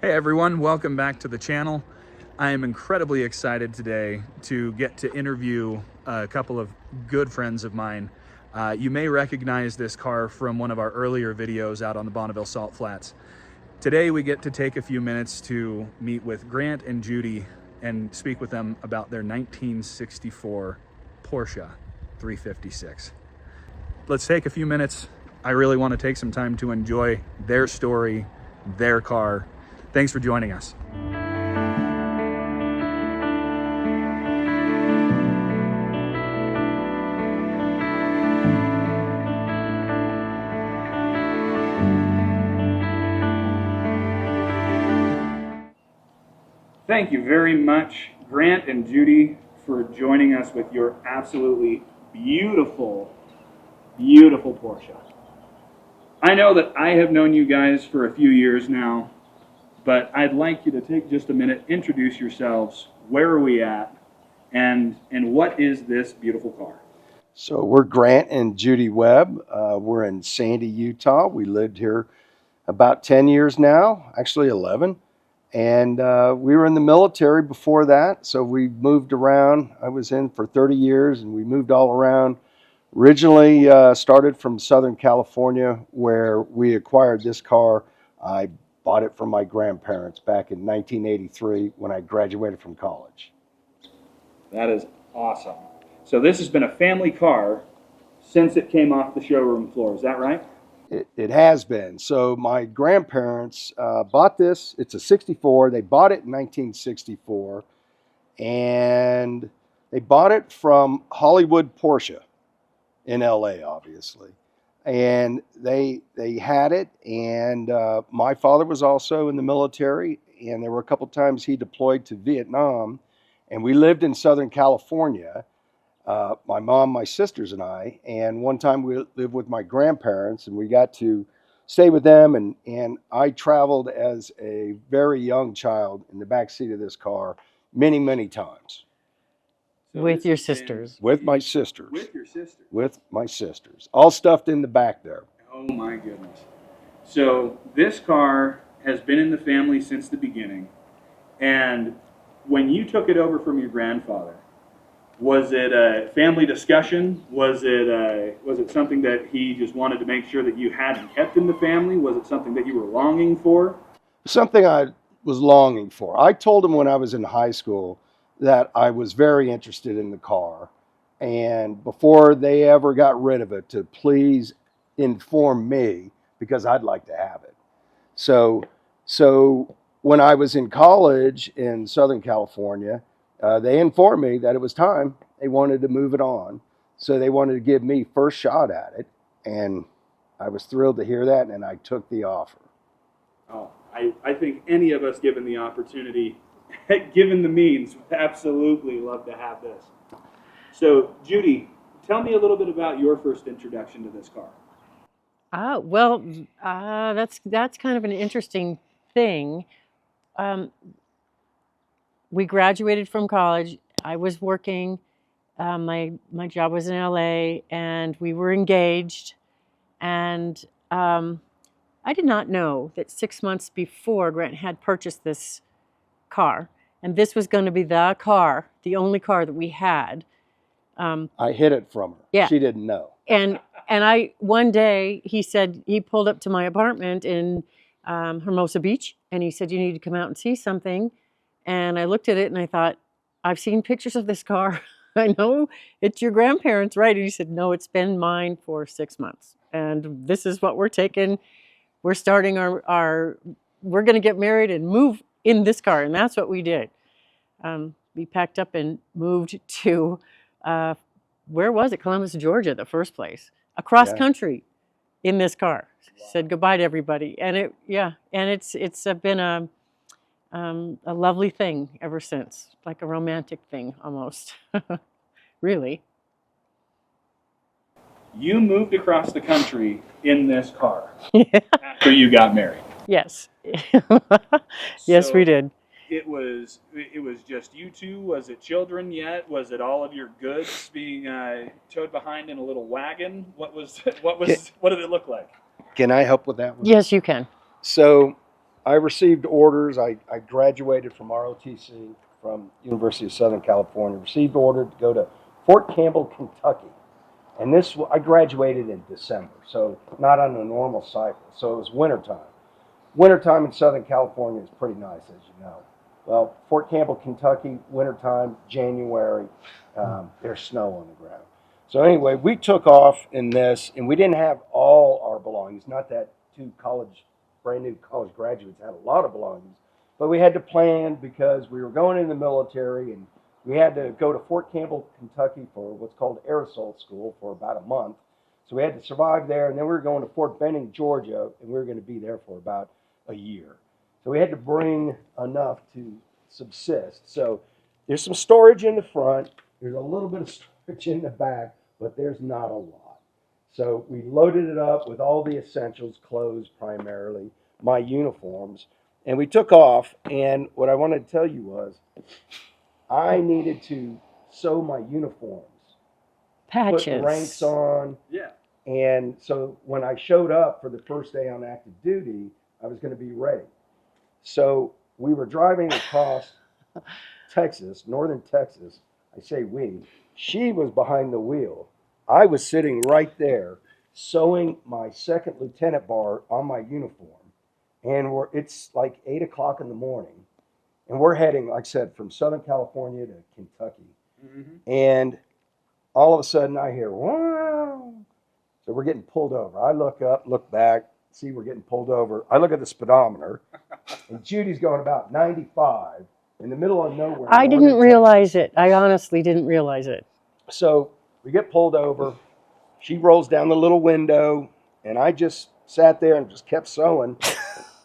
Hey everyone, welcome back to the channel. I am incredibly excited today to get to interview a couple of good friends of mine. You may recognize this car from one of our earlier videos out on the Bonneville Salt Flats. Today we get to take a few minutes to meet with Grant and Judy and speak with them about their 1964 Porsche 356. Let's take a few minutes. I really want to take some time to enjoy their story, their car. Thanks for joining us. Thank you very much, Grant and Judy, for joining us with your absolutely beautiful, beautiful Porsche. I know that I have known you guys for a few years now, but I'd like you to take just a minute, introduce yourselves, where are we at, and what is this beautiful car? So we're Grant and Judy Webb. We're in Sandy, Utah. We lived here about 10 years now, actually 11. And we were in the military before that, so we moved around. I was in for 30 years, and we moved all around. Originally started from Southern California, where we acquired this car. I bought it from my grandparents back in 1983 when I graduated from college. That is awesome. So this has been a family car since it came off the showroom floor, is that right? It has been. So my grandparents bought this. It's a 64. They bought it in 1964, and they bought it from Hollywood Porsche in LA, obviously. And they had it, and my father was also in the military, and there were a couple times he deployed to Vietnam, and we lived in Southern California. My mom, my sisters, and I. And one time we lived with my grandparents, and we got to stay with them. And I traveled as a very young child in the back seat of this car many, many times. So With your sisters. With my sisters. With your sisters. With my sisters. All stuffed in the back there. Oh my goodness. So this car has been in the family since the beginning. And when you took it over from your grandfather, was it a family discussion? Was it something that he just wanted to make sure that you had and kept in the family? Was it something that you were longing for? Something I was longing for. I told him when I was in high school that I was very interested in the car. And before they ever got rid of it, to please inform me, because I'd like to have it. So when I was in college in Southern California, they informed me that it was time. They wanted to move it on. So they wanted to give me first shot at it. And I was thrilled to hear that, and I took the offer. Oh, I think any of us given the opportunity, given the means, would absolutely love to have this. So, Judy, tell me a little bit about your first introduction to this car. That's kind of an interesting thing. We graduated from college. I was working. My job was in LA, and we were engaged. And I did not know that 6 months before Grant had purchased this car, and this was going to be the car, the only car that we had. I hid it from her. Yeah. She didn't know. And I one day he said he pulled up to my apartment in Hermosa Beach, and he said, "You need to come out and see something." And I looked at it and I thought, "I've seen pictures of this car. I know it's your grandparents', right?" And he said, "No, it's been mine for 6 months, and this is what we're taking. We're starting our we're going to get married and move in this car," and that's what we did. We packed up and moved to. Where was it? Columbus, Georgia, the first place. Across country in this car. Wow. Said goodbye to everybody. And it's been a lovely thing ever since. Like a romantic thing almost. Really. You moved across the country in this car after you got married. Yes. Yes, we did. It was just you two? Was it children yet? Was it all of your goods being towed behind in a little wagon? What did it look like? Can I help with that one? Yes, you can. So I received orders. I graduated from ROTC from University of Southern California. Received order to go to Fort Campbell, Kentucky, and I graduated in December, so not on a normal cycle. So it was wintertime. Wintertime in Southern California is pretty nice, as you know. Well, Fort Campbell, Kentucky, wintertime, January, there's snow on the ground. So anyway, we took off in this, and we didn't have all our belongings. Not that brand new college graduates had a lot of belongings, but we had to plan because we were going in the military, and we had to go to Fort Campbell, Kentucky for what's called air assault school for about a month. So we had to survive there, and then we were going to Fort Benning, Georgia, and we were going to be there for about a year. So we had to bring enough to subsist. So there's some storage in the front. There's a little bit of storage in the back, but there's not a lot. So we loaded it up with all the essentials, clothes primarily, my uniforms, and we took off. And what I wanted to tell you was I needed to sew my uniforms, Patches. put ranks on. Yeah. And so when I showed up for the first day on active duty, I was going to be ready. So we were driving across Texas, northern Texas. I say we. She was behind the wheel. I was sitting right there sewing my second lieutenant bar on my uniform. And it's like 8 o'clock in the morning. And we're heading, like I said, from Southern California to Kentucky. Mm-hmm. And all of a sudden I hear, wow. So we're getting pulled over. I look up, look back, see we're getting pulled over. I look at the speedometer, and Judy's going about 95 in the middle of nowhere. I didn't realize it. I honestly didn't realize it. So we get pulled over. She rolls down the little window, and I just sat there and just kept sewing.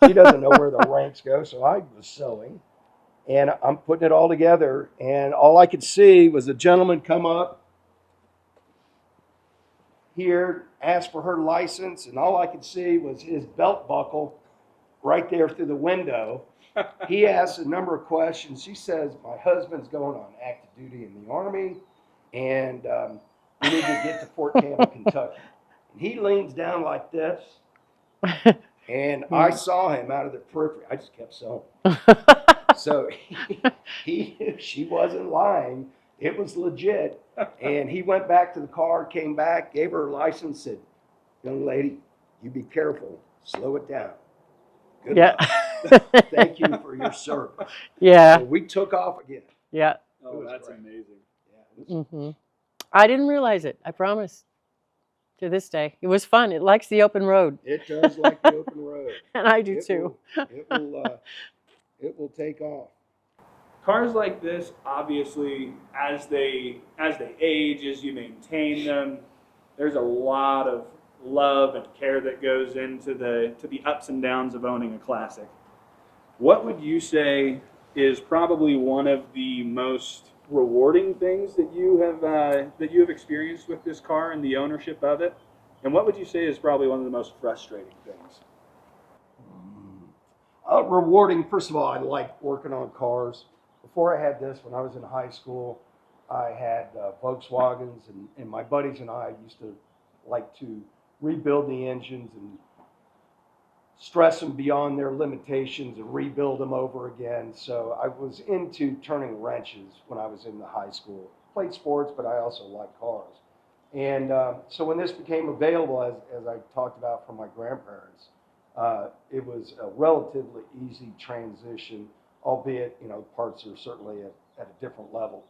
She doesn't know where the ranks go, so I was sewing. And I'm putting it all together, and all I could see was a gentleman come up here, asked for her license, and all I could see was his belt buckle right there through the window. He asked a number of questions. She says, my husband's going on active duty in the Army, and we need to get to Fort Campbell, Kentucky. And he leans down like this, and I saw him out of the periphery. I just kept sewing. So she wasn't lying. It was legit. And he went back to the car, came back, gave her a license, said, young lady, you be careful. Slow it down. Good luck. Thank you for your service. Yeah. So we took off again. Yeah. Oh, that's great. Amazing. Mm-hmm. I didn't realize it. I promise. To this day, it was fun. It likes the open road. It does like the open road. And I do too. It will take off. Cars like this, obviously, as they age, as you maintain them, there's a lot of love and care that goes into the ups and downs of owning a classic. What would you say is probably one of the most rewarding things that you have experienced with this car and the ownership of it? And what would you say is probably one of the most frustrating things? Rewarding, first of all, I like working on cars. Before I had this, when I was in high school, I had Volkswagens, and my buddies and I used to like to rebuild the engines and stress them beyond their limitations and rebuild them over again. So I was into turning wrenches when I was in the high school. Played sports, but I also liked cars. And so when this became available, as I talked about from my grandparents, it was a relatively easy transition, albeit, parts are certainly at a different level.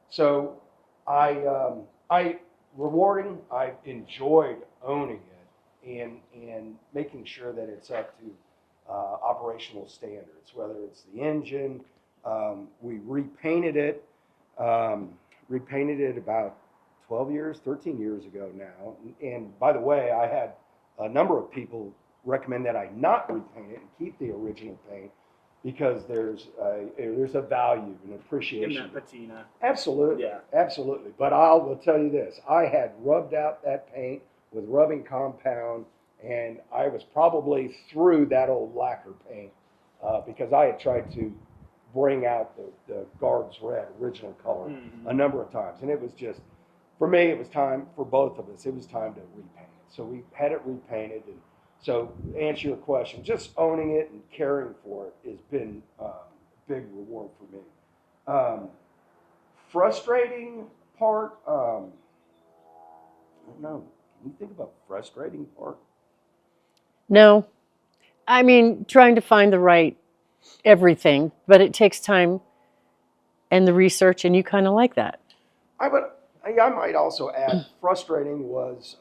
So I enjoyed owning it and making sure that it's up to operational standards, whether it's the engine. We repainted it about 13 years ago now. And by the way, I had a number of people recommend that I not repaint it and keep the original paint because there's a value and appreciation. In that patina. Absolutely. Yeah. Absolutely. But I will tell you this, I had rubbed out that paint with rubbing compound, and I was probably through that old lacquer paint because I had tried to bring out the Guards Red original color a number of times. And it was just, for me, it was time for both of us. It was time to repaint it. So we had it repainted, and So to answer your question, just owning it and caring for it has been a big reward for me. Frustrating part, I don't know. Can you think about frustrating part? No, I mean, trying to find the right everything, but it takes time and the research, and you kind of like that. I might also add, frustrating was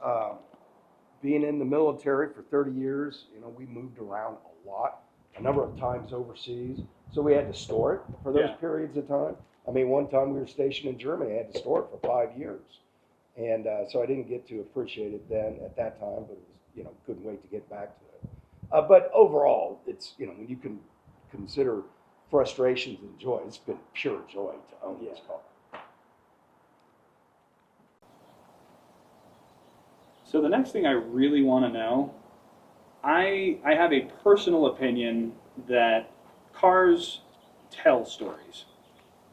being in the military for 30 years. You know, we moved around a lot, a number of times overseas, so we had to store it for those periods of time. I mean, one time we were stationed in Germany, I had to store it for 5 years, and so I didn't get to appreciate it then at that time, but it was, you know, couldn't wait to get back to it. But overall, it's, you know, when you can consider frustrations and joy, it's been pure joy to own this car. So the next thing I really want to know, I have a personal opinion that cars tell stories.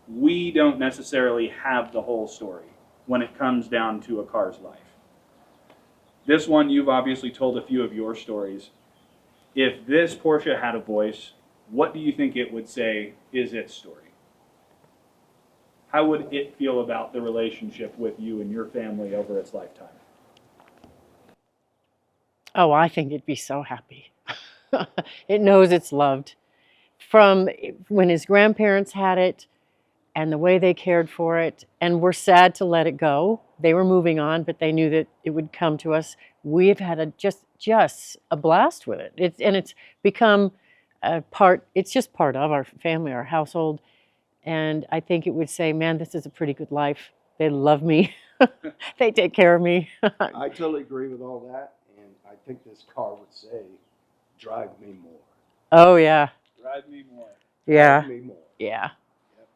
We don't necessarily have the whole story when it comes down to a car's life. This one, you've obviously told a few of your stories. If this Porsche had a voice, what do you think it would say is its story? How would it feel about the relationship with you and your family over its lifetime? Oh, I think it'd be so happy. It knows it's loved. From when his grandparents had it and the way they cared for it, and we're sad to let it go. They were moving on, but they knew that it would come to us. We've had just a blast with it. It's become a part. It's just part of our family, our household, and I think it would say, "Man, this is a pretty good life. They love me. They take care of me." I totally agree with all that, and I think this car would say, "Drive me more." Oh yeah, Drive me more. yeah, Drive me more. yeah, Yep.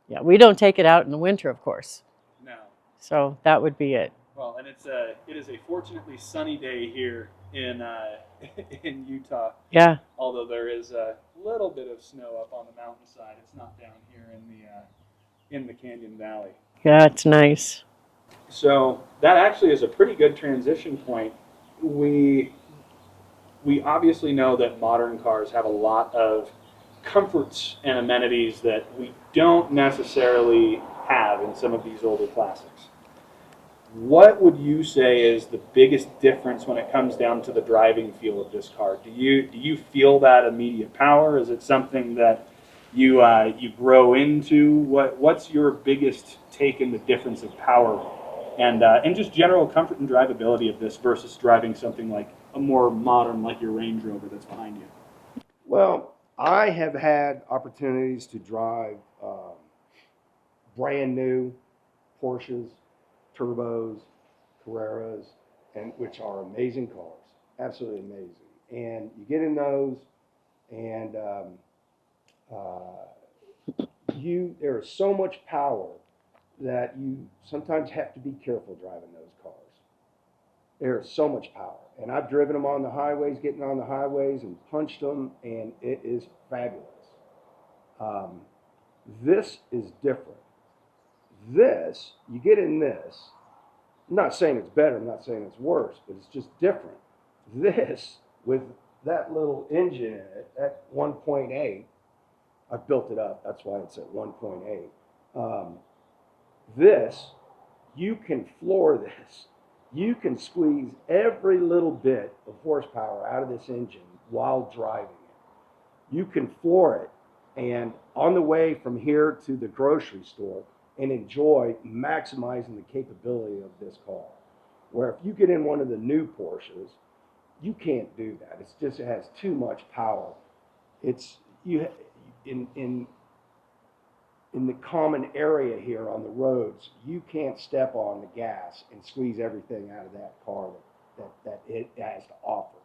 yeah. We don't take it out in the winter, of course. No. So that would be it. Well, and it is a fortunately sunny day here in in Utah. Yeah. Although there is a little bit of snow up on the mountainside, it's not down here in the Canyon Valley. Yeah, it's nice. So that actually is a pretty good transition point. We obviously know that modern cars have a lot of comforts and amenities that we don't necessarily have in some of these older classics. What would you say is the biggest difference when it comes down to the driving feel of this car? Do you feel that immediate power? Is it something that you grow into? What's your biggest take in the difference of power and just general comfort and drivability of this versus driving something like a more modern, like your Range Rover that's behind you? Well, I have had opportunities to drive brand new Porsches, turbos, Carreras, and which are amazing cars, absolutely amazing. And you get in those, and there is so much power that you sometimes have to be careful driving those cars. There is so much power, and I've driven them on the highways, getting on the highways, and punched them, and it is fabulous. This is different. This, you get in this, I'm not saying it's better, I'm not saying it's worse, but it's just different. This, with that little engine in it, at 1.8, I've built it up, that's why it's at 1.8. This, you can floor this. You can squeeze every little bit of horsepower out of this engine while driving it. You can floor it, and on the way from here to the grocery store, and enjoy maximizing the capability of this car. Where if you get in one of the new Porsches, you can't do that. It has too much power. It's you in the common area here on the roads, you can't step on the gas and squeeze everything out of that car that it has to offer,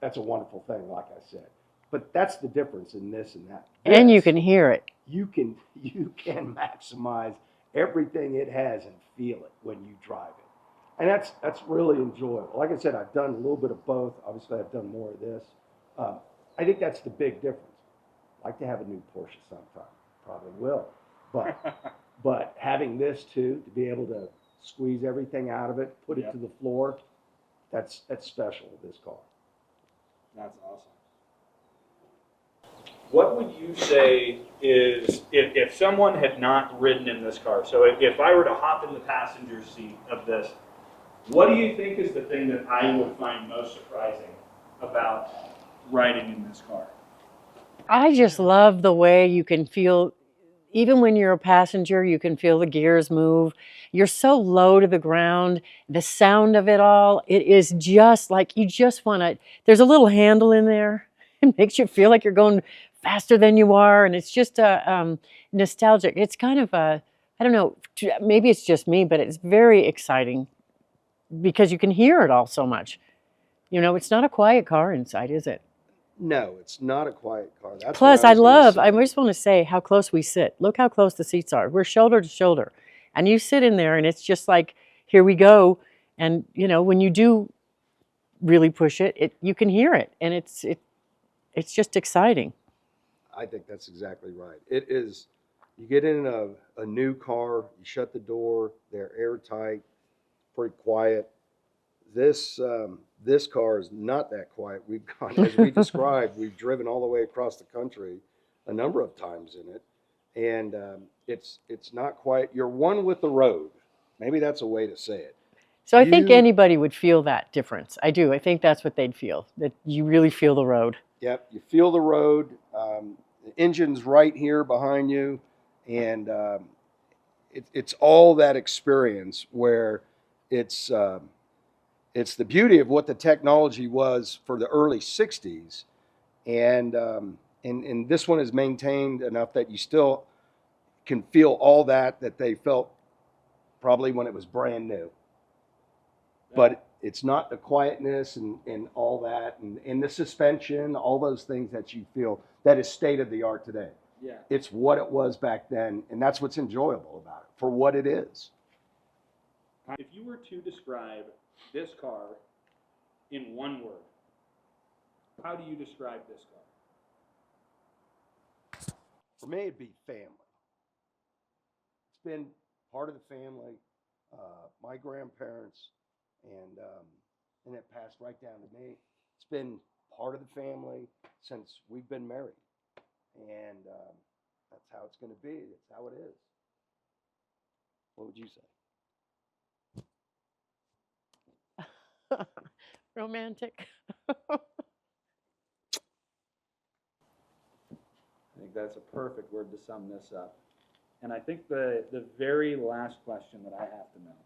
that's a wonderful thing, like I said. But that's the difference in this and that. And you can hear it. You can maximize everything it has and feel it when you drive it, and that's really enjoyable. Like I said, I've done a little bit of both. Obviously, I've done more of this. I think that's the big difference. I'd like to have a new Porsche sometime, probably will, but having this too, to be able to squeeze everything out of it, put it to the floor, that's special with this car. That's awesome. What would you say is, if someone had not ridden in this car, so if I were to hop in the passenger seat of this, what do you think is the thing that I would find most surprising about riding in this car? I just love the way you can feel, even when you're a passenger, you can feel the gears move. You're so low to the ground. The sound of it all, it is just like you just want to. There's a little handle in there. It makes you feel like you're going faster than you are, and it's just nostalgic. It's kind of a, I don't know, maybe it's just me, but it's very exciting because you can hear it all so much. You know, it's not a quiet car inside, is it? No, it's not a quiet car. That's what Plus, I was going to say. I just want to say how close we sit. Look how close the seats are. We're shoulder to shoulder. And you sit in there and it's just like, here we go. And, you know, when you do really push it, you can hear it. And it's just exciting. I think that's exactly right. It is, you get in a new car, you shut the door, they're airtight, pretty quiet. This car is not that quiet. We've gone, as we described, we've driven all the way across the country a number of times in it, and it's not quiet. You're one with the road. Maybe that's a way to say it. So I think You, anybody would feel that difference. I do. I think that's what they'd feel, that you really feel the road. yep, you feel the road. The engine's right here behind you, and it's all that experience where it's. It's the beauty of what the technology was for the early 60s. And this one is maintained enough that you still can feel all that they felt probably when it was brand new. But it's not the quietness and all that, and the suspension, all those things that you feel that is state of the art today. Yeah. It's what it was back then, and that's what's enjoyable about it for what it is. If you were to describe this car in one word, how do you describe this car? For me, it'd be family. It's been part of the family. My grandparents, and it passed right down to me. It's been part of the family since we've been married, and that's how it's going to be. That's how it is. What would you say? Romantic. I think that's a perfect word to sum this up. And I think the very last question that I have to know,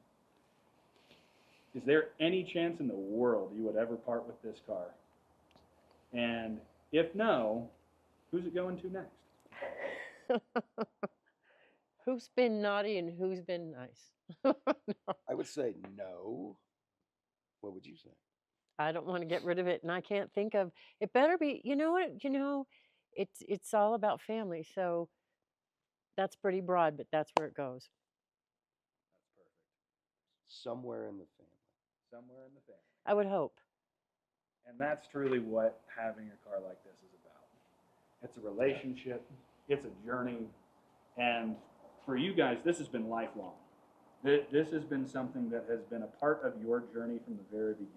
is there any chance in the world you would ever part with this car? And if no, who's it going to next? Who's been naughty and who's been nice? I would say no. What would you say? I don't want to get rid of it, and I can't think of it. Better be, you know what? It's all about family. So that's pretty broad, but that's where it goes. That's perfect. Somewhere in the family. Somewhere in the family. I would hope. And that's truly what having a car like this is about. It's a relationship, it's a journey, and for you guys, this has been lifelong. This has been something that has been a part of your journey from the very beginning.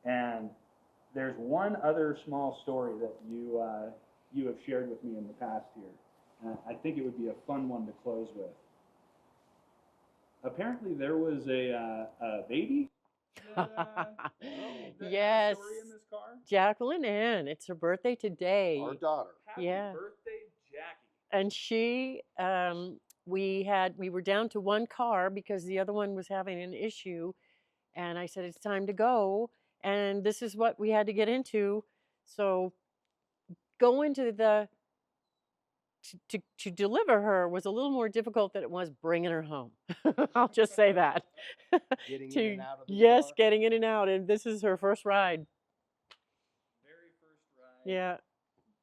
And there's one other small story that you have shared with me in the past here. I think it would be a fun one to close with. Apparently, there was a baby. Yes, Story in this car. Jacqueline Ann. It's her birthday today. Our daughter. Happy Yeah. birthday, Jackie. And she, we were down to one car because the other one was having an issue, and I said it's time to go, and this is what we had to get into. So going to the to deliver her was a little more difficult than it was bringing her home. I'll just say that. Getting in and out of the Yes, car? getting in and out, and this is her first ride. Very first ride. Yeah.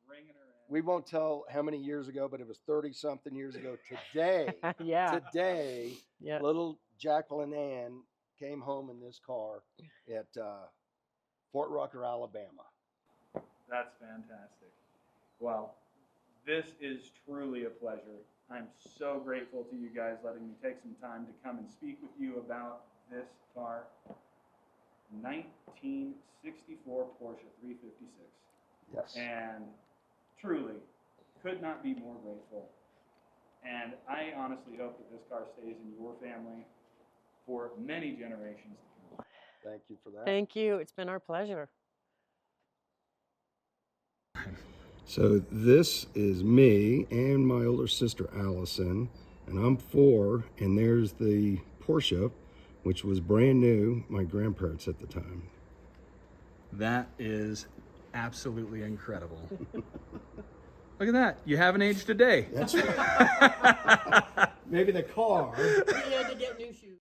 Bringing her in. We won't tell how many years ago, but it was 30-something years ago today. Yeah. Today, Yeah. little Jacqueline Ann came home in this car at Fort Rucker, Alabama. That's fantastic. Well, this is truly a pleasure. I'm so grateful to you guys letting me take some time to come and speak with you about this car. 1964 Porsche 356. Yes. And truly, could not be more grateful. And I honestly hope that this car stays in your family for many generations to come. Thank you for that. Thank you. It's been our pleasure. So this is me and my older sister Allison, and I'm 4, and there's the Porsche, which was brand new, my grandparents at the time. That is absolutely incredible. Look at that. You haven't aged a day. That's right. Maybe the car. We had to get new shoes.